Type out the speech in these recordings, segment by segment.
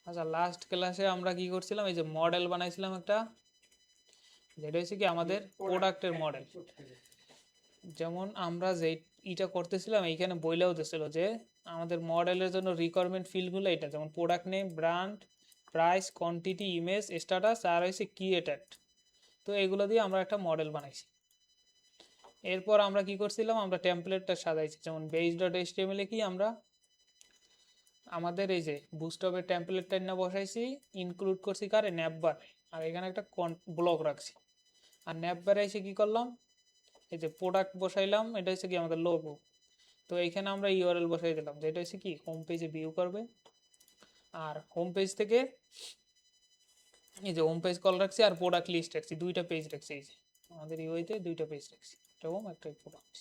আচ্ছা, লাস্ট ক্লাসে আমরা কি করছিলাম, এই যে মডেল বানাইছিলাম একটা, যেটা হচ্ছে কি আমাদের প্রোডাক্টের মডেল। যেমন আমরা যে ইটা করতেছিলাম এইখানে বইলেও দিছিল যে আমাদের মডেলের জন্য রিকোয়ারমেন্ট ফিল্ডগুলো এটা, যেমন product name, brand, price, quantity, image, status আর হচ্ছে ক্রিয়েটেড। তো এগুলো দিয়ে আমরা একটা মডেল বানাইছি। এরপর আমরা কি করছিলাম, আমরা টেমপ্লেটটা সাজাইছি। যেমন বেস ডট এইচটিএমএল এ কি আমরা আমাদের এই যে বুস্টআপের টেমপ্লেটটা না বসাইছি, ইনক্লুড করছি কারে, ন্যাপবার, আর এখানে একটা ব্লক রাখছি। আর ন্যাপবারে এসে কি করলাম, এই যে প্রোডাক্ট বসাইলাম, এটা হচ্ছে কি আমাদের লোগো। তো এইখানে আমরা ইউআরএল বসাই দিলাম, যেটা হচ্ছে কি হোম পেজে ভিউ করবে। আর হোম পেজ থেকে এই যে হোম পেজ কল রাখছি, আর প্রোডাক্ট লিস্ট রাখছি, দুইটা পেজ রাখছি। এই যে আমাদের ইউআইতে দুইটা পেজ রাখছি, একটা হোম একটা প্রোডাক্ট।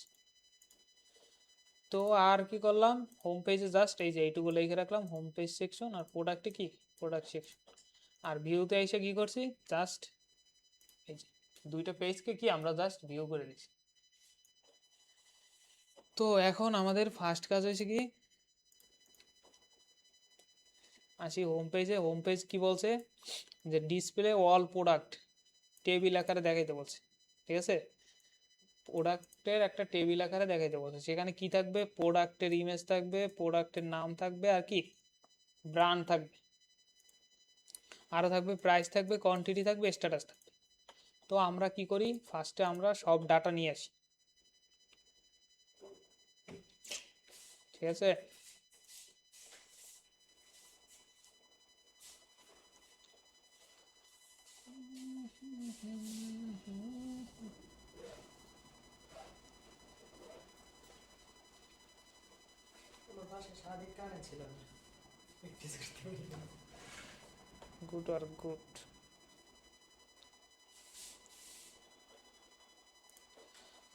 তো আর কি করলাম, হোম পেজে জাস্ট এই যে এইটুকু লিখে রাখলাম হোম পেজ সেকশন, আর প্রোডাক্টে কি প্রোডাক্ট সেকশন। আর ভিউতে এসে কি করছি, জাস্ট এই যে দুইটা পেজকে কি আমরা জাস্ট ভিউ করে দিচ্ছি। তো এখন আমাদের ফার্স্ট কাজ হয়েছে কি, আসি হোম পেজে। হোম পেজ কি বলছে যে ডিসপ্লে অল প্রোডাক্ট টেবিল আকারে দেখাইতে বলছে। ঠিক আছে, প্রোডাক্টের একটা টেবিল আকারে দেখাইতে বলছে। সেখানে কি থাকবে, প্রোডাক্টের ইমেজ থাকবে, প্রোডাক্টের নাম থাকবে, আর কি ব্র্যান্ড থাকবে, আরও থাকবে প্রাইস থাকবে, কোয়ান্টিটি থাকবে, স্ট্যাটাস থাকবে। তো আমরা কি করি, ফার্স্টে আমরা সব ডাটা নিয়ে আসি। ঠিক আছে, গুড আর গুড।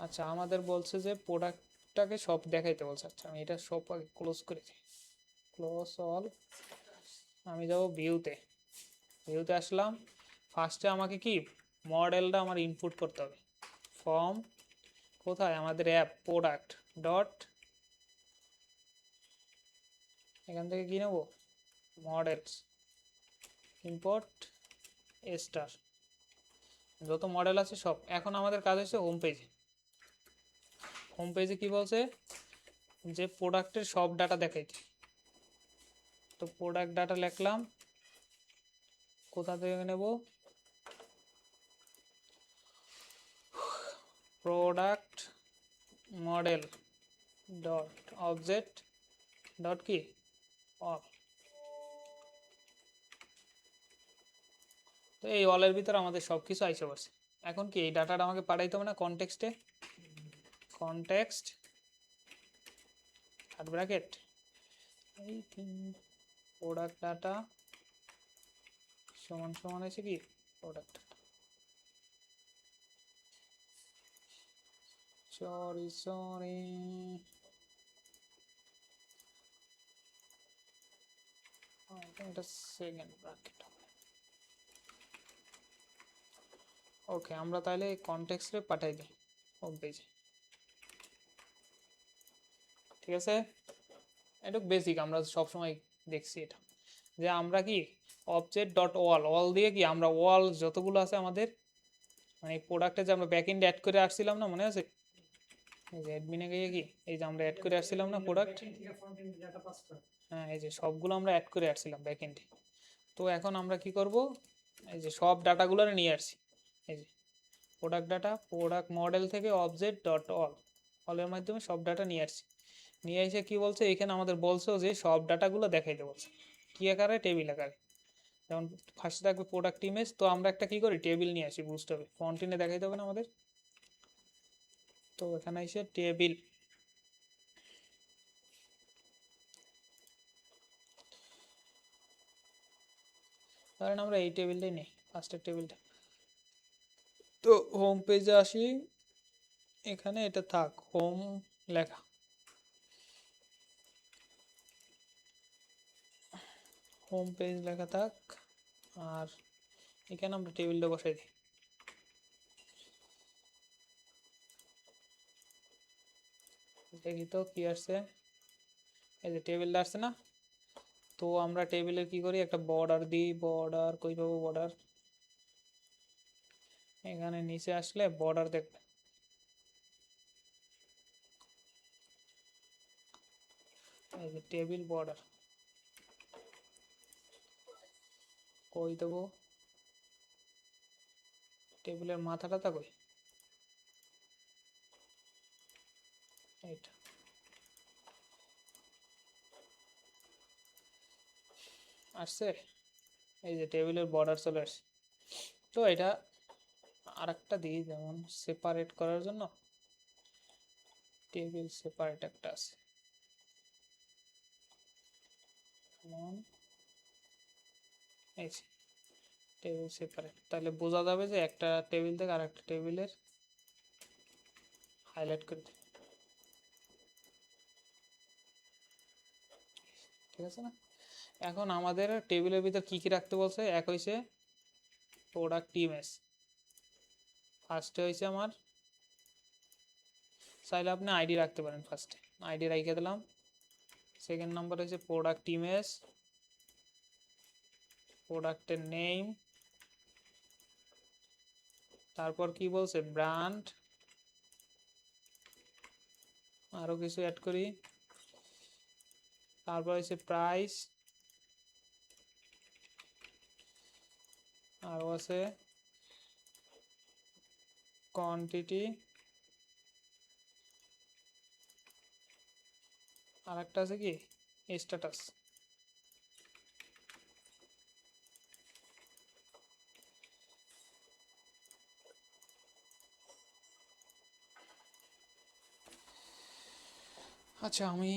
আচ্ছা, আমাদের বলছে যে প্রোডাক্টটাকে সব দেখাইতে বলছে। আচ্ছা, আমি এটা সব আগে ক্লোজ করে দিই, ক্লোজ অল। আমি যাব ভিউতে, ভিউতে আসলাম। ফার্স্টে আমাকে কি মডেলটা আমার ইনপুট করতে হবে। ফর্ম কোথায়, আমাদের অ্যাপ প্রোডাক্ট ডট, এখান থেকে কি নেব, মডেলস, ইম্পোর্ট স্টার, যত মডেল আছে সব। এখন আমাদের কাজ হচ্ছে হোম পেজে। হোম পেজে কি বলছে, যে প্রোডাক্টের সব ডাটা দেখাইতে। তো প্রোডাক্ট ডাটা লিখলাম, কোথা থেকে নেব, product model dot object dot কি অল। তো এই অলের ভিতরে আমাদের সব কিছু আইসে পড়ছে। এখন কি এই ডাটাটা আমাকে পাঠাইতে হবে না কনটেক্সটে, কনটেক্সট থার্ড ব্র্যাকেট এই প্রোডাক্ট ডাটা সমান সমান আছে কি প্রোডাক্ট, সরি সরি, এটা সেকেন্ড ব্র্যাকেট। ওকে, আমরা তাহলে কনটেক্সটে পাঠাই দিই হোম পেজে। ঠিক আছে, এটা বেসিক, আমরা সবসময় দেখছি এটা, যে আমরা কি অবজেক্ট ডট ওয়াল, ওয়াল দিয়ে কি আমরা ওয়াল যতগুলো আছে আমাদের, মানে প্রোডাক্টে যে আমরা ব্যাক এন্ড অ্যাড করে আসছিলাম না, মনে আছে, এই যে অ্যাডমিনে গিয়ে কি এই যে আমরা অ্যাড করে আসছিলাম না প্রোডাক্ট, হ্যাঁ এই যে সবগুলো আমরা অ্যাড করে আসছিলাম ব্যাক এন্ডে। তো এখন আমরা কি করব, এই যে সব ডাটাগুলো নিয়ে আসছি। এই যে প্রোডাক্ট ডাটা, প্রোডাক্ট মডেল থেকে অবজেক্ট ডট অল, অলের মাধ্যমে সব ডাটা নিয়ে আসছি। নিয়ে এসে কি বলছে, এখানে আমাদের বলছো যে সব ডাটাগুলো দেখাইতে বলছে কি আকারে, টেবিল আকারে। যেমন ফার্স্টে থাকবে প্রোডাক্ট ইমেজ, তো আমরা একটা কি করি, টেবিল নিয়ে আসি, বুঝতে হবে ফন্টিনে দেখাইতে হবে না আমাদের। তো এখানে এসে টেবিল, ধরেন আমরা এই টেবিলটাই নেই, ফার্স্টের টেবিলটা। তো হোম পেজে আসি, এখানে এটা থাক হোম লেখা, হোম পেজ লেখা থাক। আর এখানে আমরা টেবিলটা বসাই দিই। দেখি তো কি আসছে, এই যে টেবিলটা আসছে না। তো তো আমরা টেবিলে কি করি, একটা বর্ডার দিই। বর্ডার কই পাবো? বর্ডার এখানে নিচে আসলে বর্ডার দেখবে, এই যে টেবিল বর্ডার। কই দেবো? টেবিলের মাথাটা কই? এইটা। আসছে, এই যে টেবিলের বর্ডার চলে আসছে। তো এটা আরেকটা দিই, যেমন সেপারেট করার জন্য টেবিল সেপারেট একটা আছে, যেমন এই টেবিল সেপারেট। তাহলে বোঝা যাবে যে একটা টেবিল থেকে আরেকটা টেবিলের হাইলাইট করে দেবে। ঠিক আছে না? এখন আমাদের টেবিলের ভিতর কি কি রাখতে বলছে? এক হয়েছে প্রোডাক্ট ইমেজ, ফার্স্টে হয়েছে আমার, চাইলে আপনি আইডি রাখতে পারেন, ফার্স্টে আইডি রেখে দিলাম। সেকেন্ড নাম্বার হচ্ছে প্রোডাক্ট ইমেজ, প্রোডাক্টের নেম, তারপর কি বলছে ব্র্যান্ড, আরো কিছু অ্যাড করি, তারপর হচ্ছে প্রাইস, আরও আছে কোয়ান্টিটি, আর একটা আছে কি স্ট্যাটাস। আচ্ছা আমি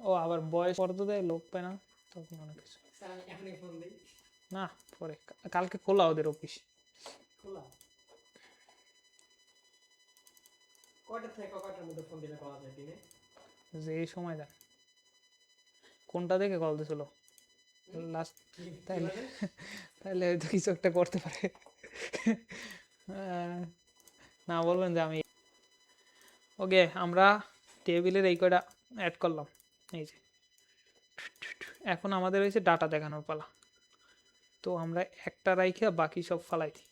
ও আবার বয়স পড়তে দেয়, লোক পায় না তখন অনেক কিছু। না পরে কালকে খোলা ওদের অফিস। খোলা কয়টা থেকে কয়টার মধ্যে ফোন দিলে পাওয়া যায় দিনে? যে এই সময় দেন কোনটা দেখে কল দিছিল লাস্ট, তাইলে তাইলে হয়তো কিছু একটা করতে পারে। না বলবেন যে আমি। ওকে, আমরা টেবিলের এই কয়টা অ্যাড করলাম, এই যে। এখন আমাদের হয়েছে ডাটা দেখানোর পালা। তো আমরা একটা রাইখে বাকি সব ফালাই দিই।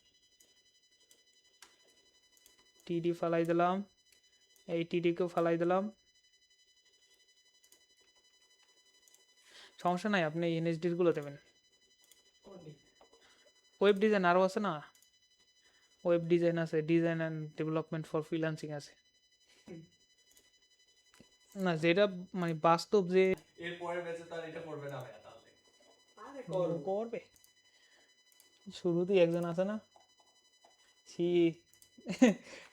টিডি ফালাই দিলাম, এই টিডিকেও ফালাই দিলাম, সমস্যা নাই, আপনি এনএসডির গুলো দেবেন। ওয়েব ডিজাইন আরও আছে না, ওয়েব ডিজাইন আছে, design and development for freelancing আছে না, যেটা মানে বাস্তব যে এর পরের ব্যাচে তার এটা করবে না ভাইয়া, তাহলে আরে করবে। শুরুতেই একজন আছে না, সি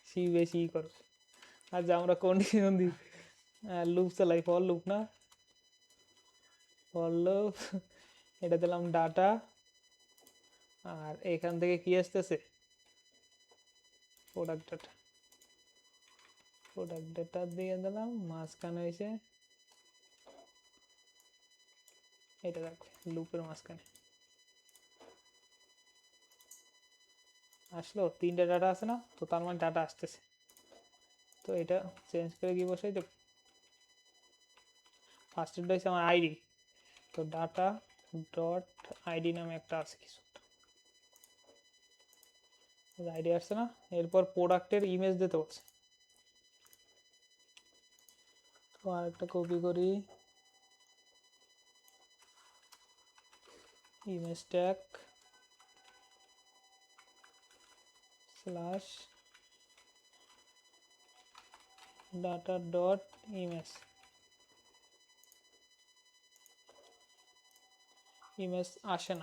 সি বেশি করবে। আচ্ছা আমরা কন্ডিশন দিই, লুপ চালাই, ফর লুপ না, ফর লুপ, এটা দিলাম ডাটা, আর এখান থেকে কি আসতেছে প্রোডাক্ট ডাটা, প্রোডাক্ট ডাটা দিয়ে দিলাম, মাঝখানে হয়েছে এটা রাখবে লুপের মাঝখানে। আসলো তিনটা ডাটা আছে না, তো তার মানে ডাটা আসতেছে, তো এটা চেঞ্জ করে কি বসাই দেব, ফার্স্টেরটা হচ্ছে আমার আইডি, তো ডাটা ডট আইডি নামে একটা আছে কিছু, আইডি আসছে না। এরপর প্রোডাক্টের ইমেজ দিতে বলছে, তো আরেকটা কপি করি, image tag slash data dot image, image আসে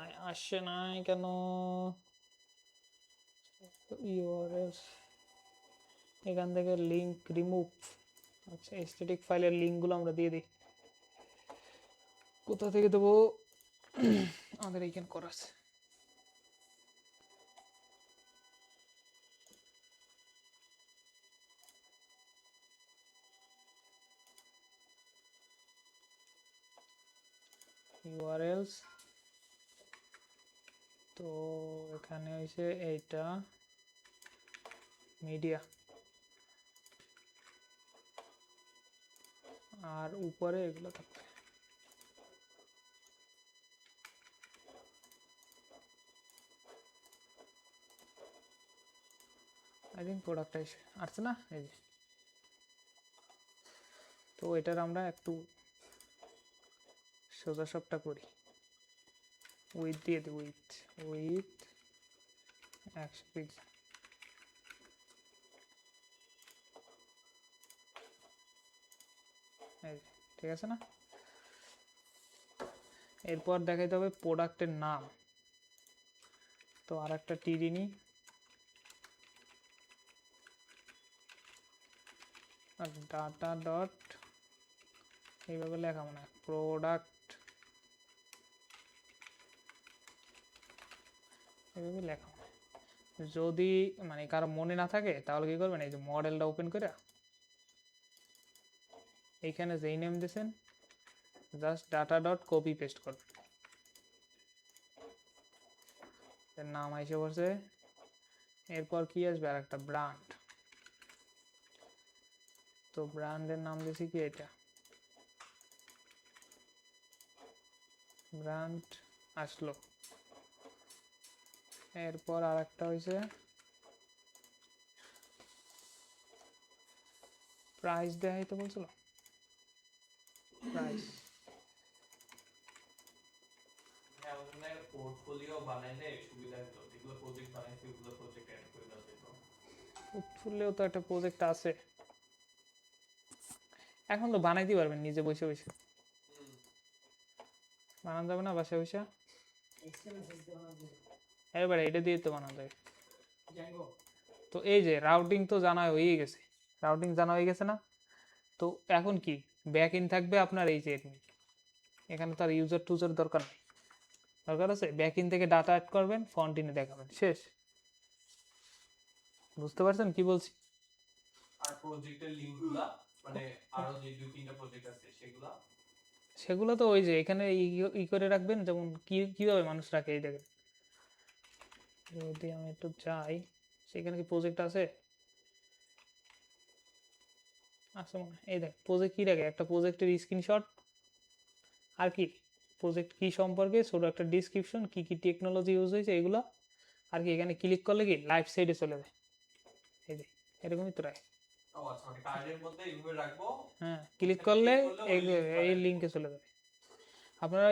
নাই কেন, ইউআরএল এখান থেকে লিঙ্ক রিমুভ। আচ্ছা স্ট্যাটিক ফাইলের লিঙ্কগুলো আমরা দিয়ে দিই, কোথা থেকে দেবো, আমাদের এইখানে করা আছে। ইউআরএলস, তো এখানে হয়েছে এইটা, মিডিয়া, আর উপরে এগুলো থাকবে। আই থিঙ্ক প্রোডাক্ট আসছে না, এই যে। তো এটার আমরা একটু সোজা সবটা করি, উইথ দিয়ে দিই, উইথ 100 পিক্সেল। এই যে, ঠিক আছে না? এরপর দেখাইতে হবে প্রোডাক্টের নাম। তো আর একটা টিডি নিই, আর ডাটা ডট এইভাবে লেখা মানে প্রোডাক্ট, এইভাবে লেখা। যদি মানে কারো মনে না থাকে তাহলে কি করবেন, এই যে মডেলটা ওপেন করে এইখানে যেই নেম দিয়েছেন just data dot copy paste করবেন, এর নাম এসে পড়ছে। এরপর কি আসবে, আর একটা ব্র্যান্ড। তো ব্র্যান্ডের নাম দিয়েছি কি, এটা ব্র্যান্ড আসলো। এরপর আর একটা হয়েছে প্রাইস, দেখাইতে বলছিল প্রাইস। পোর্টফোলিও বানাইলে সুবিধা হতো, যেগুলো প্রজেক্ট বানাইছে ওগুলো প্রজেক্ট অ্যাড করে দেওয়া যেত। ফুললেও তো একটা প্রজেক্ট আছে, এখন তো বানাইতে পারবেন নিজে বসে বসে, বানানো যাবে না বাসায় বসে? এবারে এটা দিয়ে তো বানানো যাবে। তো এই যে রাউটিং তো জানা হয়ে গেছে, রাউটিং জানা হয়ে গেছে না? তো এখন কি ব্যাক ইন থাকবে আপনার এই যে এখানে তো আর ইউজার টুজার দরকার নেই, দরকার আছে ব্যাক ইন থেকে ডাটা অ্যাড করবেন, ফ্রন্ট ইনে দেখাবেন, শেষ। বুঝতে পারছেন কি বলছি? আর প্রজেক্টের লিংকগুলা মানে আরো যে দুই তিনটা প্রজেক্ট আছে সেগুলা, সেগুলো তো ওই যে এখানে ই করে রাখবেন, যেমন কিভাবে মানুষ রাখে, এই দেখেন। যদি আমি একটু যাই, সেখানে কি প্রজেক্ট আছে? আচ্ছা, মনে হয় এই দেখ প্রজেক্ট কি রাখে, একটা প্রজেক্টের স্ক্রিনশট, আর কি প্রজেক্ট কি সম্পর্কে ছোট একটা ডিসক্রিপশন, কি কি টেকনোলজি ইউজ হয়েছে এগুলো, আর কি এখানে ক্লিক করলে কি লাইভ সাইডে চলে যায়, এই যে এরকমই তো রাখে। ও আচ্ছা, মানে কার্ডের মধ্যে এইভাবে রাখবো, হ্যাঁ, ক্লিক করলে এই লিঙ্কে চলে যাবে। আপনারা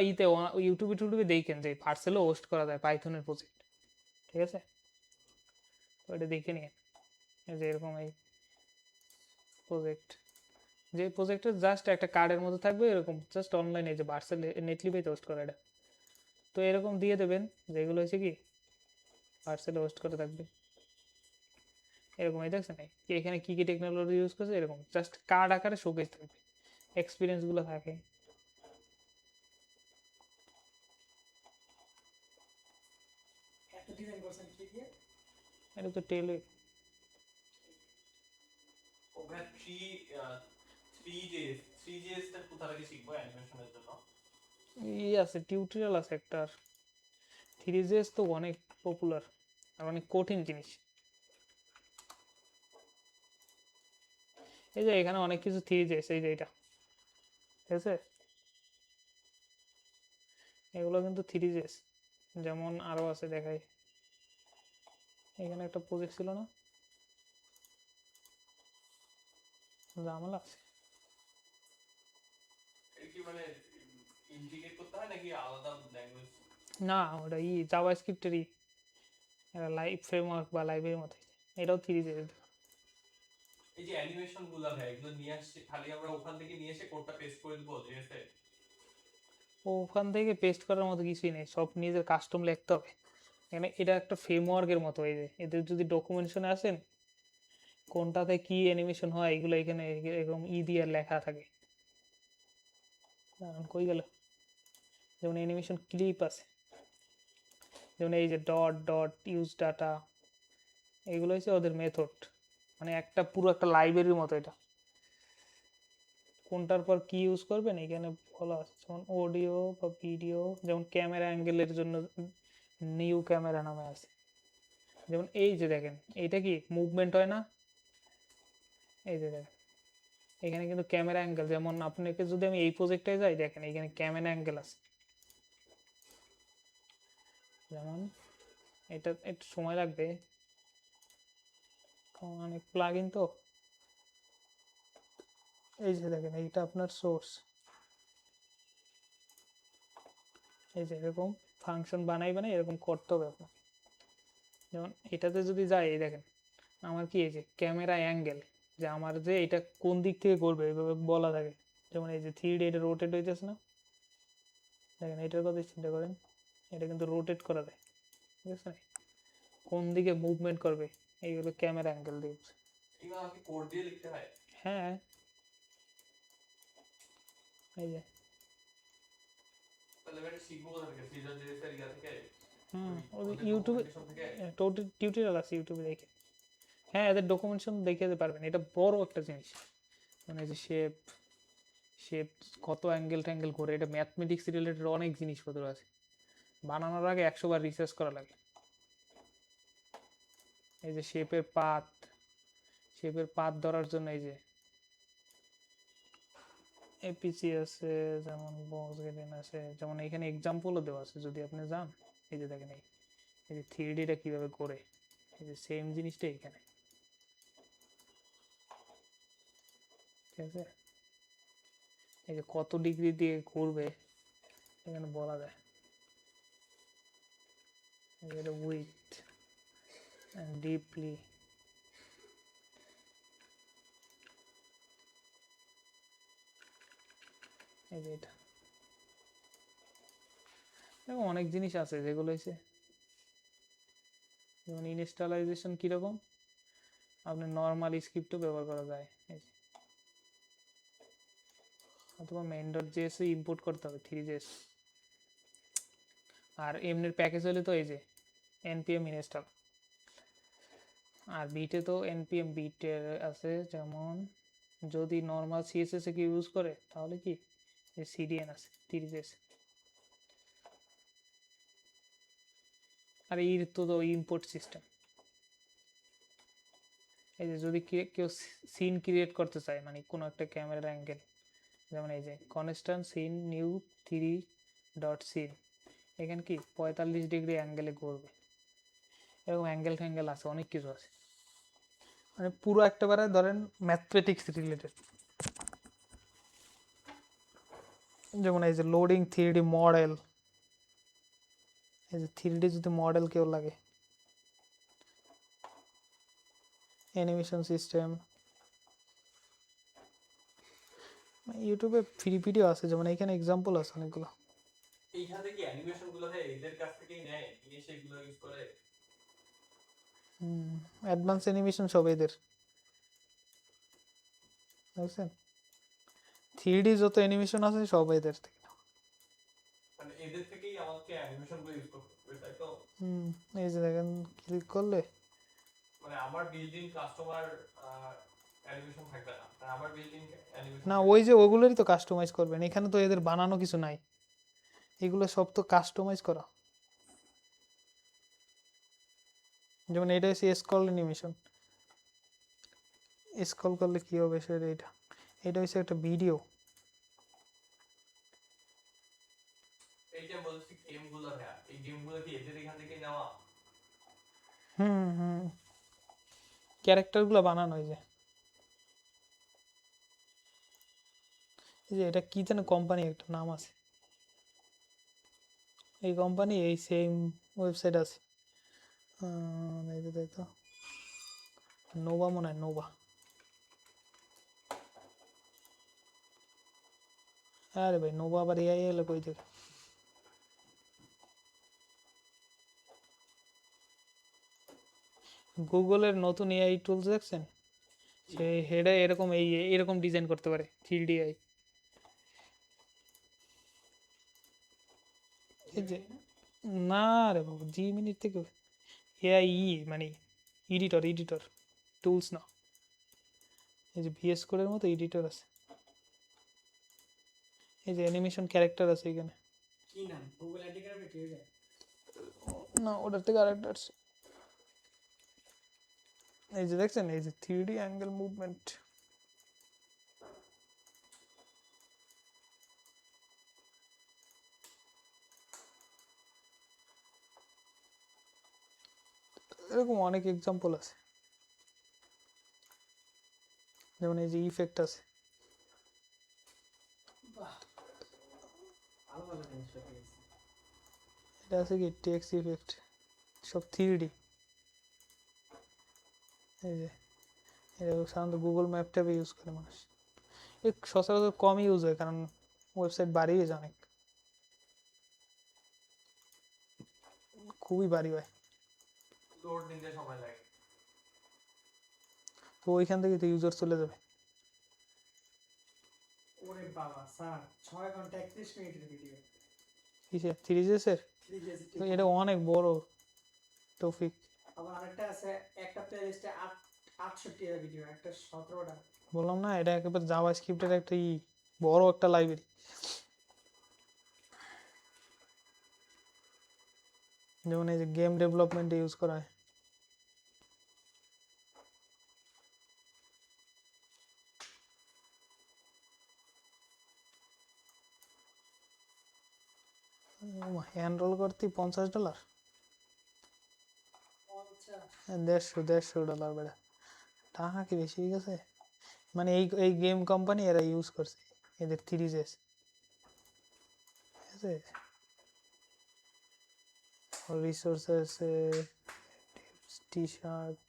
ইউটিউবে দেখেন যে পার্সেলও হোস্ট করা যায় পাইথনের প্রজেক্ট, ঠিক আছে? তো এটা দেখে নিন, এই যে এরকম এই প্রজেক্ট, যে প্রজেক্টের জাস্ট একটা কার্ডের মধ্যে থাকবে এরকম, জাস্ট অনলাইনে যে পার্সেল নেটলিপে হোস্ট করা এটা। তো এরকম দিয়ে দেবেন, যেগুলো হচ্ছে কি পার্সেল হোস্ট করে থাকবে এরকম, এই দেখছেন এখানে কি কি টেকনোলজি ইউজ করছে, এরকম জাস্ট কার্ড আকারে শোকেস থাকবে, এক্সপিরিয়েন্সগুলো থাকে। এটা তো টেলে ওভার 3JS টা কোথা থেকে শিখবো অ্যানিমেশনের জন্য? আছে, টিউটোরিয়াল আছে একটা। 3JS তো অনেক পপুলার আর অনেক কঠিন জিনিস। এই যে এখানে অনেক কিছু 3JS, এই যে এটা, ঠিক আছে? এগুলো কিন্তু 3JS, যেমন আরো আছে দেখাই। এখানে একটা প্রজেক্ট ছিল না, জামাল আছে। এর কি মানে ইন্টিগ্রেট করতে হয় নাকি আলাদা ল্যাঙ্গুয়েজ? না, ওটা জাভাস্ক্রিপ্টেরই একটা লাইভ ফ্রেমওয়ার্ক বা লাইব্রেরির মতো, এটাও 3JS। এই যে অ্যানিমেশন গুলা ভাই, এগুলো নিয়ে আসছে খালি আমরা ওখান থেকে নিয়ে এসে কোডটা পেস্ট করে দেবো জিএসে? ওখান থেকে পেস্ট করার মতো কিছুই নেই, সব নিজের কাস্টম লিখতে হবে। এখানে এটা একটা ফ্রেমওয়ার্কের মতো, এই যে এদের যদি ডকুমেন্টেশনে আসেন কোনটাতে কি অ্যানিমেশন হয় এগুলো এখানে এরকম দিয়ে লেখা থাকে। কই গেল, যেমন অ্যানিমেশন ক্লিপ আছে, যেমন এই যে ডট ডট ইউজ ডাটা, এগুলো হচ্ছে ওদের মেথড, মানে একটা পুরো একটা লাইব্রেরির মতো এটা। কোনটার পর কি ইউজ করবেন এখানে বলা আছে, যেমন অডিও বা ভিডিও, যেমন ক্যামেরা অ্যাঙ্গেলের জন্য নিউ ক্যামেরা নামে আছে, যেমন এই যে দেখেন এইটা কি মুভমেন্ট হয় না, এই যে দেখেন এখানে কিন্তু ক্যামেরা অ্যাঙ্গেল, যেমন আপনাকে যদি আমি এই প্রজেক্টে যাই দেখেন এখানে ক্যামেরা অ্যাঙ্গেল আছে, যেমন এটা একটু সময় লাগবে, অনেক প্লাগ ইন তো। এই যে দেখেন এইটা আপনার সোর্স, এই যে এরকম ফাংশন বানাই এরকম করতে হবে আপনার। যেমন এটাতে যদি যাই এই দেখেন আমার কি এই যে ক্যামেরা অ্যাঙ্গেল, যে আমার যে এটা কোন দিক থেকে করবে এইভাবে বলা থাকে, যেমন এই যে 3D এটা রোটেট হইতেছে না, দেখেন এটার কথা চিন্তা করেন, এটা কিন্তু রোটেট করা যায়, ঠিক আছে, কোন দিকে মুভমেন্ট করবে এইগুলো ক্যামেরা অ্যাঙ্গেল দিয়ে। এগুলো আমাকে কোড দিয়ে লিখতে হয়? হ্যাঁ এই যে তাহলে আমি এটা শিখবো কোথা থেকে? সিজার জেএস এর ইয়া থেকে? ওই ওদের ইউটিউবে documentation থেকে? টিউটোরিয়াল আছে ইউটিউবে দেখে, হ্যাঁ এদের ডকুমেন্টেশন দেখে যেতে পারবেন, এটা বড় একটা জিনিস, মানে যে শেপ শেপ কত অ্যাঙ্গেল ট্যাঙ্গেল করে, এটা ম্যাথমেটিক্স রিলেটেড অনেক জিনিসপত্র আছে, বানানোর আগে 100 বার রিসার্চ করা লাগে। এই যে শেপের পাত ধরার জন্য এই যে এপিসি আছে, যেমন বক্স গেটেন আছে, যেমন এখানে এক্সাম্পলও দেওয়া আছে যদি আপনি যান, এই যে দেখেন এই যে 3Dটা কিভাবে করে, এই যে সেম জিনিসটা এখানে, ঠিক আছে, এই যে কত ডিগ্রি দিয়ে ঘুরবে এখানে বলা যায়, এটা উইথ and deeply, এই যে এটা এরকম অনেক জিনিস আছে যেগুলো হচ্ছে, যেমন ইনস্টলাইজেশন কিরকম, আপনি নর্মাল স্ক্রিপ্টও ব্যবহার করা যায়, এই যে অথবা main.js ইম্পোর্ট করতে হবে 3js, আর এমনির প্যাকেজ হলে তো এই যে npm install, আর বিটে তো npm বিট আছে, যেমন যদি নর্মাল css কে ইউজ করে তাহলে কি cdn আছে 3js, আর এই তো ইম্পোর্ট সিস্টেম, এই যে যদি কেউ সিন ক্রিয়েট করতে চায় মানে কোনো একটা ক্যামেরার অ্যাঙ্গেল, যেমন এই যে constant sine new 3 dot sine, এখানে কি 45 ডিগ্রি অ্যাঙ্গেলে ঘুরবে, এরকম অ্যাঙ্গেল ট্যাঙ্গেল আছে, অনেক কিছু আছে, মানে পুরো একেবারে ধরেন ম্যাথমেটিক্স রিলেটেড, যেমন এই যে লোডিং 3D মডেল, এই যে 3D যদি মডেল কেউ লাগে, অ্যানিমেশন সিস্টেম, ইউটিউবে ফ্রি ভিডিও আছে, যেমন এখানে এক্সাম্পল আছে অনেকগুলো। এইখান থেকে অ্যানিমেশন গুলো হয় এদের কাছ থেকেই নেয়, নিয়ে সেগুলো ইউজ করে। অ্যাডভান্স অ্যানিমেশন সব এদের, বুঝছেন, 3D যত অ্যানিমেশন আছে সব এদের থেকে। মানে এদের থেকেই আমাকে অ্যানিমেশন গুলো ইউজ করতে হবে, তাই তো? এই যে দেখেন ক্লিক করলে, মানে আমার বিল্ট ইন কাস্টমার অ্যানিমেশন থাকবে না, আর আমার বিল্ট ইন অ্যানিমেশন না ওই যে ওগুলোরই তো কাস্টমাইজ করবেন, এখানে তো এদের বানানো কিছু নাই, এগুলো সব তো কাস্টমাইজ করা, যেমন এটা হচ্ছে স্ক্রল অ্যানিমেশন, স্ক্রল করলে কি হবে সেটা, এটা হচ্ছে একটা ভিডিও, এই যে বলছি গেম গুলো, হ্যাঁ এই গেম গুলো কি এদের এখান থেকে নেওয়া? ক্যারেক্টারগুলো বানানো, এই যে এটা কি যেন কোম্পানি একটা নাম আছে, এই কোম্পানি এই সেম ওয়েবসাইট আছে, এই যে দেখো নোভা মনে হয়, নোভা, আরে ভাই নোভা আবার এআই এলো কই থেকে, গুগলের নতুন এআই টুলস দেখছেন, সে হেডে এরকম এরকম ডিজাইন করতে পারে 3D আই, এই যে না রে বাবু জি মিনিট থেকে এআই মানে এডিটর টুলস না, এই যে ভিএস কোডের মতো এডিটর আছে, এই যে অ্যানিমেশন ক্যারেক্টার আছে এখানে, কি নাম? গুগল আইডি করে পেয়ে যায়। না ওটার থেকে আরেকটা আছে, এই যে দেখছেন এই যে 3D অ্যাঙ্গেল মুভমেন্ট, এরকম অনেক এক্সাম্পল আছে। যেমন এই যে ইফেক্ট আছে, বাহ, ভালো ভালো জিনিসটা পেয়েছি। এটা আছে কি টেক্সট ইফেক্ট, সব 3D। এই যে এটা সাধারণত গুগল ম্যাপ ট্যাবে ইউজ করে মানুষ, এর সচরাচর কম ইউজ হয় কারণ ওয়েবসাইট বাড়িয়েছে অনেক, খুবই বাড়ি হয়। লোড নিতে সময় লাগে। তো ওইখান থেকে তো ইউজার চলে যাবে। ওরে বাবা স্যার, 6 ঘন্টা 31 মিনিটের ভিডিও। কিসে 3GS এর? তো এটা অনেক বড় টপিক। আবার আরেকটা আছে, একটা প্লেলিস্টে 68টা ভিডিও, একটা 17টা। বললাম না এটা একেবারে জাভাস্ক্রিপ্টের একটা বড় একটা লাইব্রেরি। যেমন এই যে গেম ডেভেলপমেন্টে ইউজ করা হয়। এনরোল করতে $50, আচ্ছা, $150 বেড়া, টাকা কি বেশি হয়ে গেছে? মানে এই গেম কোম্পানি এরা ইউজ করছে এদের 3GS, ঠিক আছে। রিসোর্স আছে, টি শার্ট,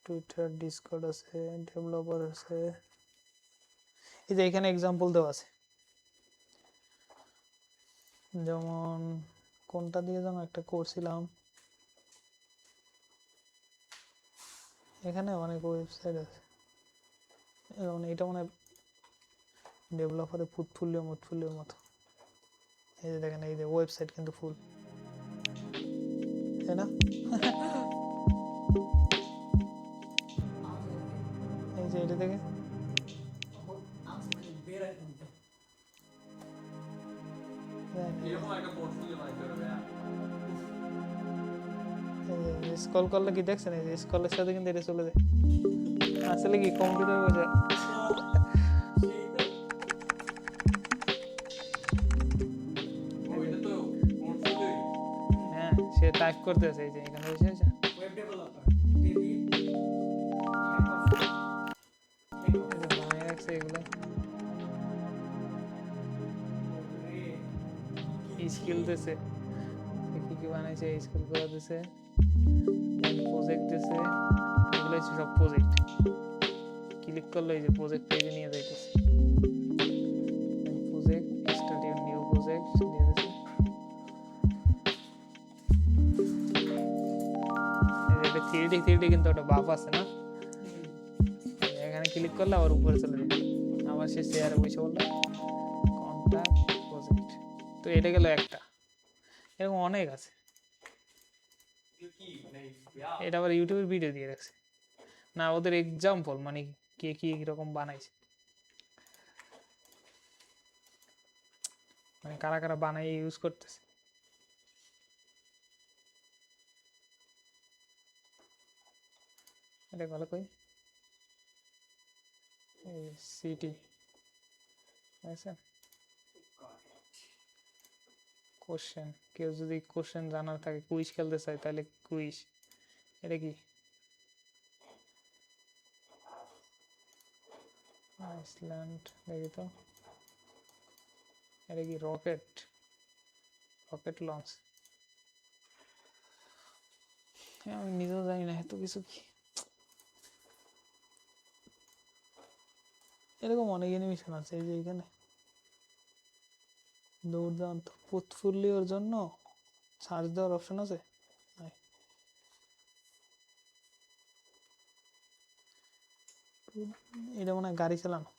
টুইটার, ডিসকর্ড আছে, ডেভেলপার আছে। এই যে এখানে এক্সাম্পল দেওয়া আছে, যেমন কোনটা দিয়ে যেন একটা করছিলাম, এখানে অনেক ওয়েবসাইট আছে। যেমন এটা মানে ডেভেলপারের মুটফুল্লির মতো। এই যে দেখেন এই যে ওয়েবসাইট কিন্তু ফুল, তাই না? এই যে এটা থেকে এরকম একটা পোর্টফোলিও বানাইতে হবে। স্ক্রল করলে কি দেখছেন, এই যে স্ক্রলের সাথে কিন্তু এটা চলে যায়। আসলে কি কম্পিউটার বোঝা, ওইটা তো পোর্টফোলিও। হ্যাঁ সে টাইপ করতেছে এই যে এখানে বসে আছে। ওয়েব ডেভেলপার ডেভিড এই যে বানায় রাখছে এগুলো, স্কিল দিছে, সে কি কি বানাইছে স্কিল গুলো দিছে, প্রজেক্ট দিছে, এগুলো হচ্ছে সব প্রজেক্ট। ক্লিক করলে এই যে প্রজেক্ট পেজে নিয়ে যাইতেছে, project start your new project দিয়ে দিছে। এই যে এটা 3D কিন্তু একটা বাপ আছে না, এখানে ক্লিক করলে আবার উপরে চলে যাবে, আবার সে শেয়ারে বসে বললো কন্ট্যাক্ট প্রজেক্ট। তো এটা গেল একটা, এরকম অনেক আছে। কি মানে এটা আবার ইউটিউবের ভিডিও দিয়ে রাখছে, না ওদের এক্সাম্পল মানে কে কি রকম বানাইছে, মানে কারা কারা বানাই ইউজ করতেছে। এটা ভালো কই সিটি আছে কোশ্চেন, কেউ যদি কোশ্চেন জানার থাকে কুইজ খেলতে চায় তাহলে কুইজ। এটা কি আইসল্যান্ড, দেখি তো এটা কি রকেট লঞ্চ, আমি নিজেও জানি না এত কিছু কি। এরকম অনেক অ্যানিমেশন আছে এই যে এখানে দুর্দান্ত পোর্টফোলিওর জন্য সার্চ দেওয়ার অপশন আছে। এটা মনে হয় গাড়ি চালানো,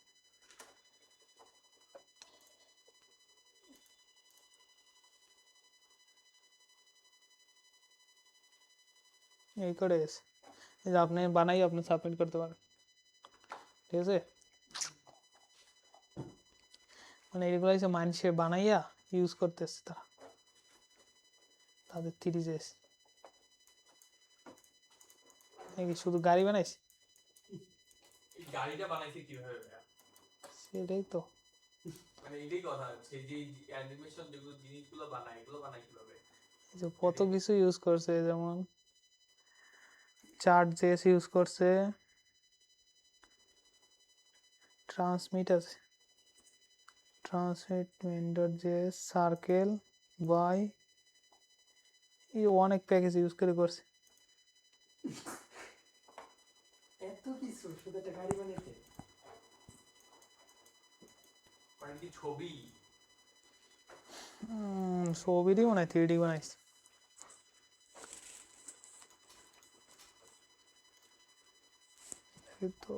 এই করে গেছে। এই যে আপনি বানাই আপনি সাবমিট করতে পারেন, ঠিক আছে। মানে এগুলো হচ্ছে মানুষে বানাইয়া ইউজ করতেছে তারা, তাদের 3GS। নাকি শুধু গাড়ি বানাইছে? এই গাড়িটা বানাইছে কিভাবে ভাইয়া? সেটাই তো। মানে এটাই কথা, সেই যে অ্যানিমেশন যেগুলো জিনিসগুলো বানায় এগুলো বানায় কিভাবে? এই যে কত কিছু ইউজ করছে, যেমন চার্ট জেএস ইউজ করছে, ট্রান্সমিট আছে, ট্রান্সমিট মেন্ডর জেএস, সার্কেল বাই, এই অনেক প্যাকেজ ইউজ করে করছে। এত কিছু শুধু একটা গাড়ি বানাইতে? মানে কি ছবি? ছবিরই মনে হয় 3D বানাইছে। এই তো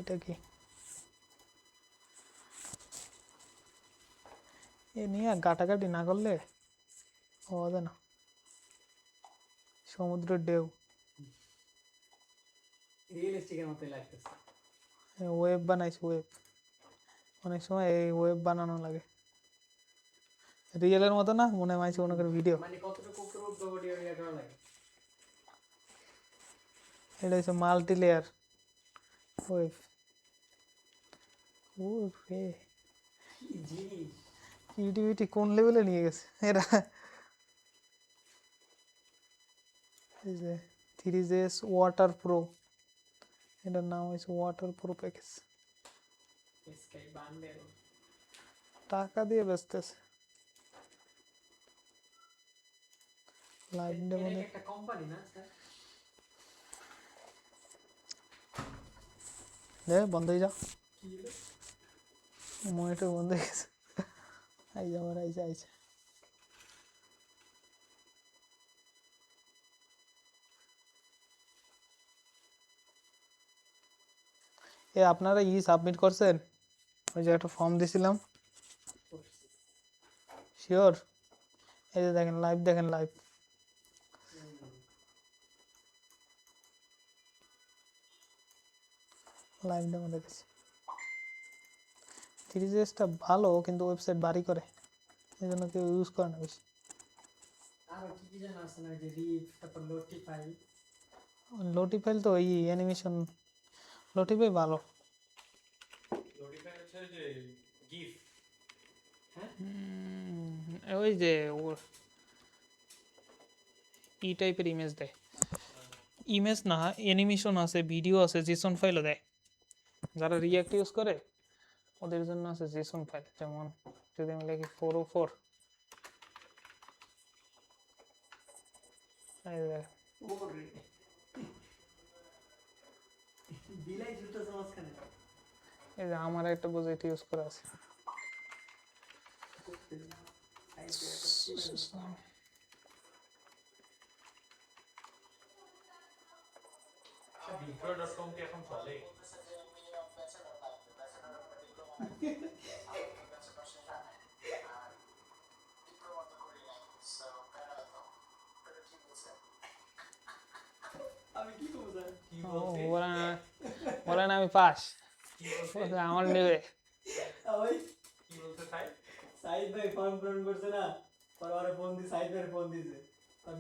এটা কি এ নিয়ে গাটাগাটি না করলে হওয়া যায় না। সমুদ্রের ঢেউ, রিয়েলিস্টিকের মতোই লাগতেছে। ওয়েব বানাইছে, ওয়েব। অনেক সময় এই ওয়েব বানানো লাগে, রিয়েলের মতো না মনে হয় মনে করে ভিডিও। মানে কতটুকু প্রুফ ভিডিও ইয়ে করা লাগে? এটা হচ্ছে মাল্টি লেয়ার ওয়েব। ও রে, কি জিনিস! ক্রিয়েটিভিটি কোন লেভেলে নিয়ে গেছে এরা। এই যে 3ds ওয়াটার প্রো, এটার নাম হচ্ছে water pro package, sky bundle. টাকা দিয়ে বেচতেছে। লাইভ এটা ডেমো কি একটা কোম্পানি না স্যার? দে বন্ধ হয়ে যা, কি হলো? মনিটর বন্ধ হয়ে গেছে। আইছে আমার, আইছে আইছে। এ আপনারা সাবমিট করছেন? ওই যে একটা ফর্ম দিছিলাম, শিওর? এই যে দেখেন লাইভ, দেখেন লাইভ, লাইভ ডেমো দেখেছি। 3dsটা ভালো কিন্তু ওয়েবসাইট ভারী করে, এই জন্য কেউ ইউজ করে না বেশি। আর কি কি যেন আছে না, যে রিপ, তারপর নোটিফাই। লোটিফাইল তো এই অ্যানিমেশন, লোটিফাই ভালো। নোটিফাই হচ্ছে যে গিফ। হ্যাঁ, ওই যে ওর ই টাইপের ইমেজ দেয়, ইমেজ না অ্যানিমেশন আছে, ভিডিও আছে, জেসন ফাইলও দেয়। যারা রিয়াক্ট ইউজ করে ওদের জন্য আছে জেসন ফাইল। যেমন যদি আমি লিখি 404, এই দেখ, ওরে বিলাই জুতো মাঝখানে। এই যে আমার একটা প্রজেক্ট ইউজ করা আছে। বিক্রয়.com কি এখন চলে? আমি কি করবো স্যার? কি বলছে? বলে না আমি পাস, কি বলছে? আমার নেবে। ওই কি বলছে তাই? সাইদ ভাই ফর্ম পূরণ করছে না, পরে ফোন দি, সাইদ ভাই ফোন দিছে,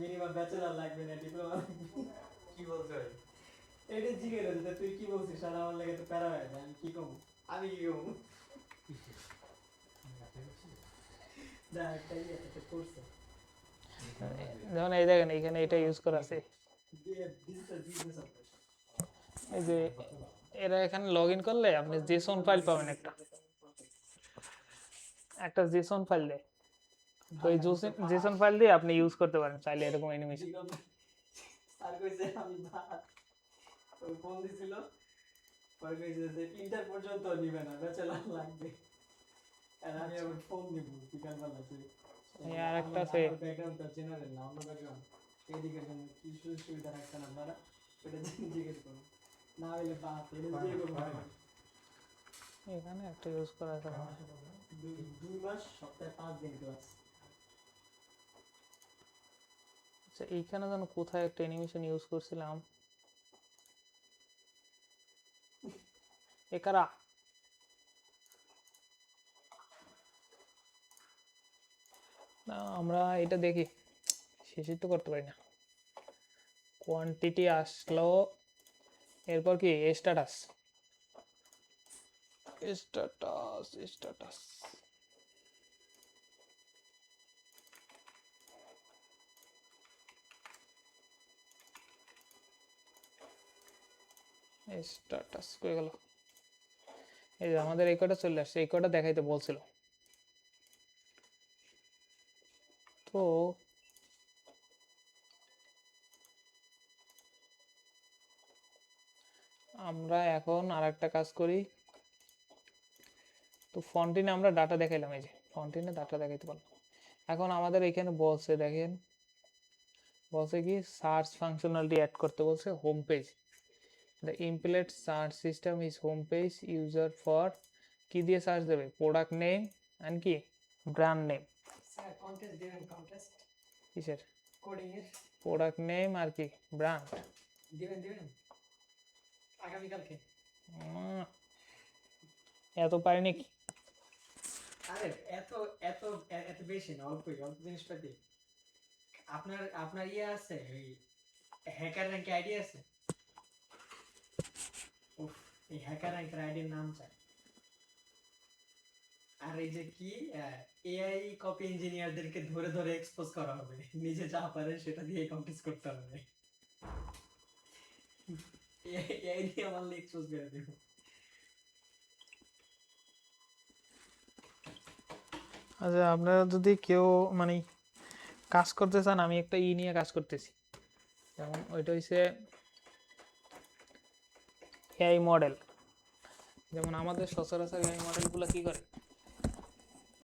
মিনিমাম ব্যাচেলার লাগবে না, ডিপ্লোমা। কি বলছে? এটা জিজ্ঞেস করছে তুই কি বলছিস, আর আমার লাগে তো প্যারা হয়ে যায়, আমি কি কমু, আমি কি কমু? না একটাই একটা করছে যেমন এই দেখেন এখানে এটা ইউজ করা আছে, ডিজিটাল বিজনেস অপারেশন। এই যে এরা এখানে লগ ইন করলে আপনি জেসন ফাইল পাবেন, একটা জেসন ফাইল দেয়। তো এই জেসন ফাইল দিয়ে আপনি ইউজ করতে পারেন চাইলে এরকম অ্যানিমেশন। আর কইছে আমি বাদ, ওই ফোন দিছিল, পরে কইছে যে ইন্টার পর্যন্ত নিবে না, ব্যাচেলার লাগবে। আর আমি আবার ফোন দিব বিকাল বেলা, যে এই আর একটা আছে, ব্যাকগ্রাউন্ড তো জেনারেল না, অন্য ব্যাকগ্রাউন্ড, এইদিকে জন্য কি সুবিধা রাখছেন আপনারা, ওটা জিজ্ঞেস করুন, না হলে বাদ, এটা যে করবো এখানে একটা ইউজ করা আছে। 2 মাস সপ্তাহে 5 দিন ক্লাস। আচ্ছা এইখানে যেন কোথায় একটা অ্যানিমেশন ইউজ করছিলাম, একারা না, আমরা এটা দেখি, শেষই তো করতে পারি না। কোয়ান্টিটি আসলো, এরপর কি স্ট্যাটাস, স্ট্যাটাস স্ট্যাটাস স্ট্যাটাস কই গেল? এই যে আমাদের এই কটা চলে আসছে, এই কটা দেখাইতে বলছিল। তো আমরা এখন আর একটা কাজ করি। তো ফন্টিনে আমরা ডাটা দেখাইলাম, এই যে ফন্টিনে ডাটা দেখাইতে পারলাম। এখন আমাদের এখানে বলছে, দেখেন বলছে কি সার্চ ফাংশনালিটি অ্যাড করতে বলছে home page. The implement search system is home page user for, কি দিয়ে সার্চ দেবে? প্রোডাক্ট নেম অ্যান্ড কি ব্র্যান্ড নেম। স্যার কন্টেস্ট দিবেন, কন্টেস্ট কিসের? কোডিং এর প্রোডাক্ট নেম আর কি ব্র্যান্ড। দিবেন আগামীকালকে। এত পারি নাকি? আরে এত এত এত বেশি না, অল্প জিনিসপাতি। আপনার ইয়ে আছে, ওই হ্যাকার র্যাঙ্ক আইডি আছে? উফ, এই হ্যাকার র্যাঙ্কের আইডির নাম চাই। আর এই যে কি এআই কপি ইঞ্জিনিয়ারদেরকে ধরে ধরে এক্সপোজ করা হবে, নিজে যা পারে সেটা দিয়ে কন্টেস্ট করতে হবে। এআই দিয়ে আমার এক্সপোজ করে দেব। আচ্ছা, আপনারা যদি কেউ মানে কাজ করতে চান, আমি একটা নিয়ে কাজ করতেছি। যেমন ওইটা হচ্ছে এআই মডেল। যেমন আমাদের সচরাচর এআই মডেলগুলো কি করে,